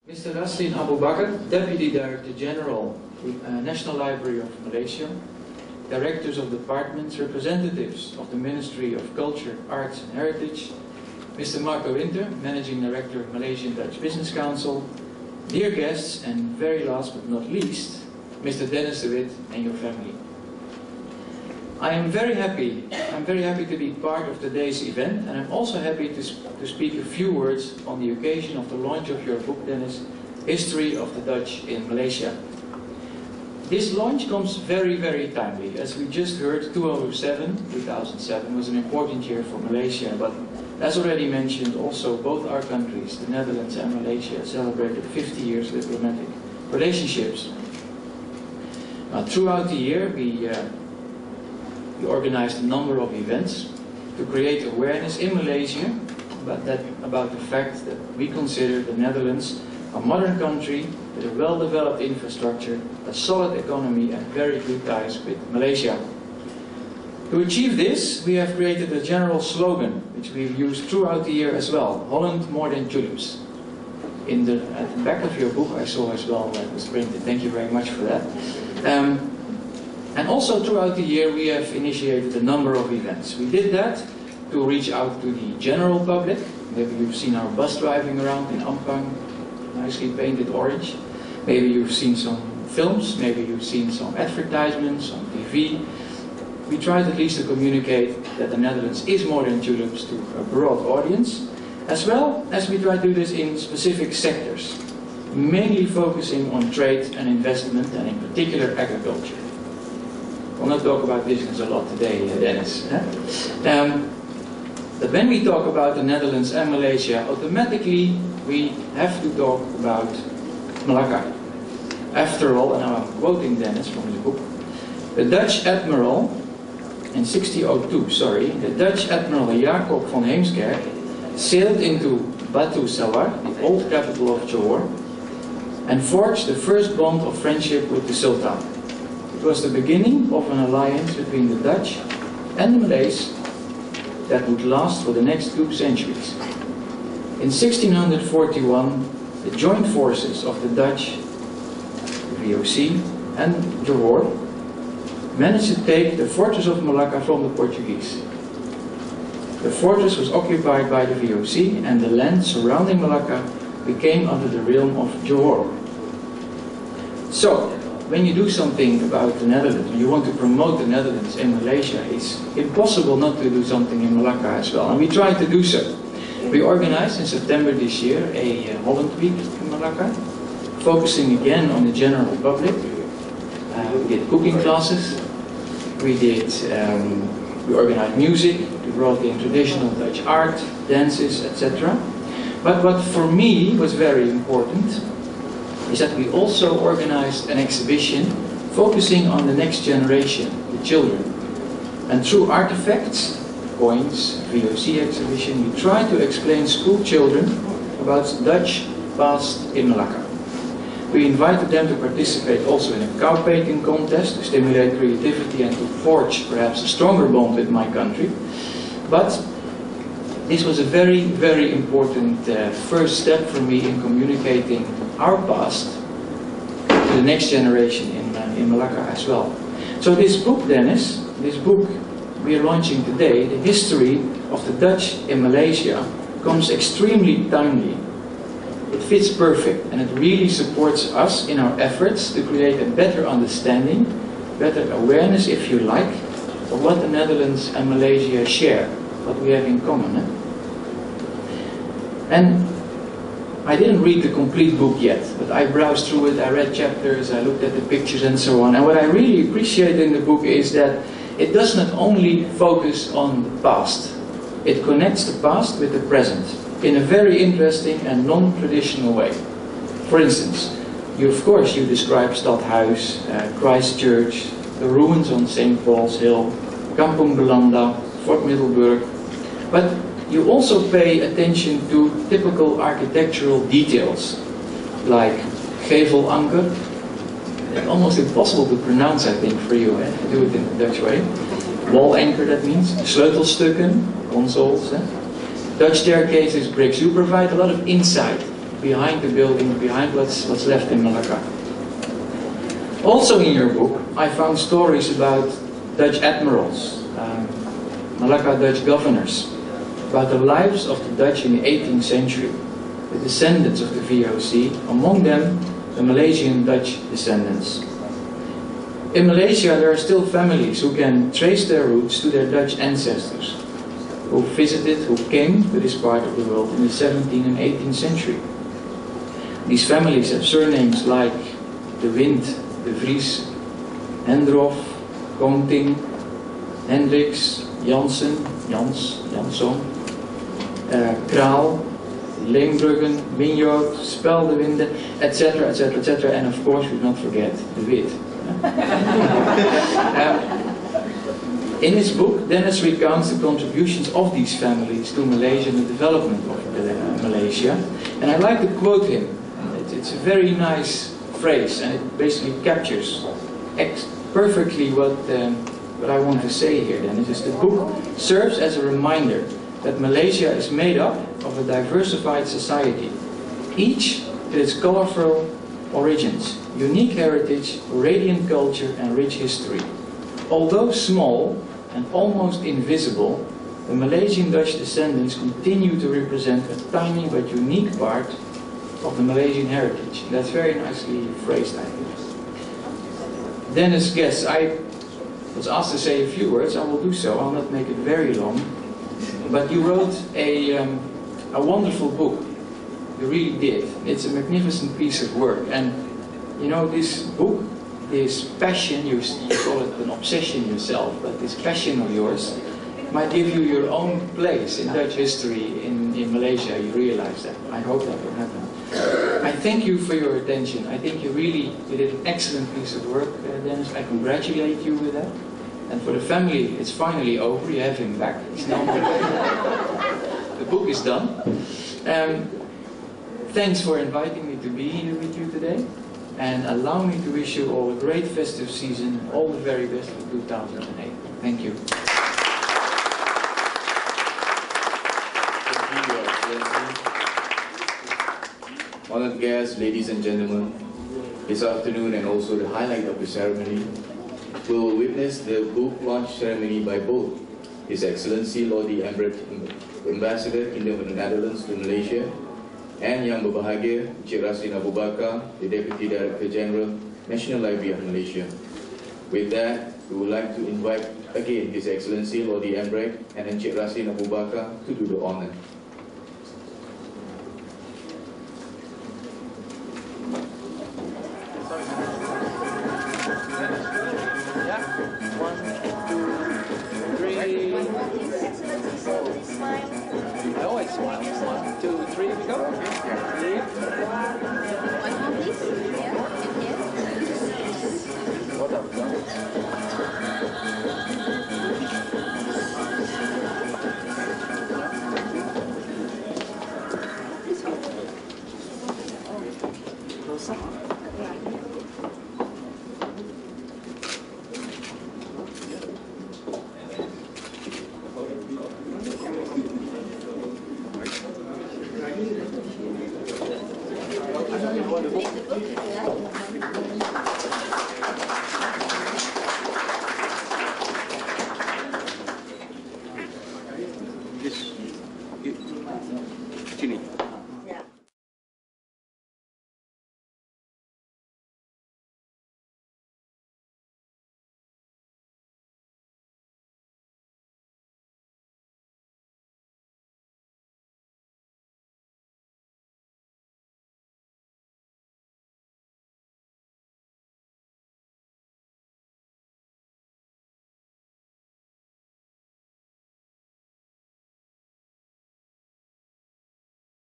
Mr. Raslin Abu Bakar, Deputy Director General, National Library of Malaysia, Directors of Departments, representatives of the Ministry of Culture, Arts and Heritage, Mr. Marco Winter, Managing Director of Malaysian Dutch Business Council, dear guests, and very last but not least, Mr. Dennis De Wit and your family. I'm very happy to be part of today's event, and I'm also happy to speak a few words on the occasion of the launch of your book, Dennis, History of the Dutch in Malaysia. This launch comes very, very timely. As we just heard, 2007 was an important year for Malaysia, but as already mentioned, also both our countries, the Netherlands and Malaysia, celebrated 50 years of diplomatic relationships. Throughout the year, we organized a number of events to create awareness in Malaysia about the fact that we consider the Netherlands a modern country with a well-developed infrastructure, a solid economy and very good ties with Malaysia. To achieve this, we have created a general slogan which we've used throughout the year as well: Holland more than tulips. At the back of your book I saw as well that was printed. Thank you very much for that. And also throughout the year we have initiated a number of events. We did that to reach out to the general public. Maybe you've seen our bus driving around in Ampang, nicely painted orange. Maybe you've seen some films, maybe you've seen some advertisements on TV. We tried at least to communicate that the Netherlands is more than tulips to a broad audience, as well as we try to do this in specific sectors, mainly focusing on trade and investment, and in particular agriculture. We'll not talk about business a lot today, Dennis. But when we talk about the Netherlands and Malaysia, automatically we have to talk about Malacca. After all, and I'm quoting Dennis from his book, the Dutch Admiral, in 1602, the Dutch Admiral Jacob van Heemskerk sailed into Batu Sawar, the old capital of Johor, and forged the first bond of friendship with the Sultan. It was the beginning of an alliance between the Dutch and the Malays that would last for the next 2 centuries. In 1641, the joint forces of the Dutch, the VOC, and Johor managed to take the fortress of Malacca from the Portuguese. The fortress was occupied by the VOC, and the land surrounding Malacca became under the realm of Johor. So, when you do something about the Netherlands, when you want to promote the Netherlands in Malaysia, it's impossible not to do something in Malacca as well. And we tried to do so. We organized in September this year a Holland Week in Malacca, focusing again on the general public. We did cooking classes, we organized music, we brought in traditional Dutch art, dances, etc. But what for me was very important is that we also organized an exhibition focusing on the next generation, the children. And through artifacts, coins, VOC exhibition, we try to explain school children about Dutch past in Malacca. We invited them to participate also in a cow painting contest to stimulate creativity and to forge perhaps a stronger bond with my country. But this was a very, very important first step for me in communicating our past to the next generation in Malacca as well. So this book, Dennis, this book we are launching today, the history of the Dutch in Malaysia, comes extremely timely. It fits perfect, and it really supports us in our efforts to create a better understanding, better awareness, if you like, of what the Netherlands and Malaysia share, what we have in common. And I didn't read the complete book yet, but I browsed through it, I read chapters, I looked at the pictures and so on. And what I really appreciate in the book is that it does not only focus on the past, it connects the past with the present in a very interesting and non-traditional way. For instance, you describe Stadhuis, Christchurch, the ruins on St. Paul's Hill, Kampung Belanda, Fort Middelburg, but you also pay attention to typical architectural details, like gevelanker. It's almost impossible to pronounce, I think, for you, to do it in the Dutch way. Wall anchor, that means. Sleutelstukken, consoles. Dutch staircases, bricks. You provide a lot of insight behind the building, behind what's left in Malacca. Also in your book, I found stories about Dutch admirals, Malacca Dutch governors, about the lives of the Dutch in the 18th century, the descendants of the VOC, among them the Malaysian Dutch descendants. In Malaysia, there are still families who can trace their roots to their Dutch ancestors, who visited, who came to this part of the world in the 17th and 18th century. These families have surnames like De Wind, De Vries, Hendroff, Konting, Hendricks, Jansen, Jansson, Kraal, Leembruggen, Winjoot, Speldewinde, etc., etc., etc., and of course we not forget De Wit. In his book, Dennis recounts the contributions of these families to Malaysia and the development of Malaysia, and I'd like to quote him. It's a very nice phrase, and it basically captures perfectly what I want to say here. Then it is the book serves as a reminder that Malaysia is made up of a diversified society, each with its colorful origins, unique heritage, radiant culture and rich history. Although small and almost invisible, the Malaysian Dutch descendants continue to represent a tiny but unique part of the Malaysian heritage. That's very nicely phrased, I think. Dennis, guess I was asked to say a few words. I will do so. I'll not make it very long. But you wrote a wonderful book. You really did. It's a magnificent piece of work. And you know, this book, this passion, you call it an obsession yourself, but this passion of yours might give you your own place in Dutch history in Malaysia. You realize that. I hope that will happen. I thank you for your attention. I think you did an excellent piece of work, Dennis. I congratulate you with that. And for the family, it's finally over. You have him back. It's now the book is done. Thanks for inviting me to be here with you today. And allow me to wish you all a great festive season and all the very best for 2008. Thank you. Honored guests, ladies and gentlemen, this afternoon and also the highlight of the ceremony, we will witness the book launch ceremony by both His Excellency Lody Embrechts, Ambassador, Kingdom of the Netherlands to Malaysia, and Yang Berbahagia, Encik Raslin Abu Bakar, the Deputy Director General, National Library of Malaysia. With that, we would like to invite again His Excellency Lody Embrechts and Encik Raslin Abu Bakar to do the honour. Close up.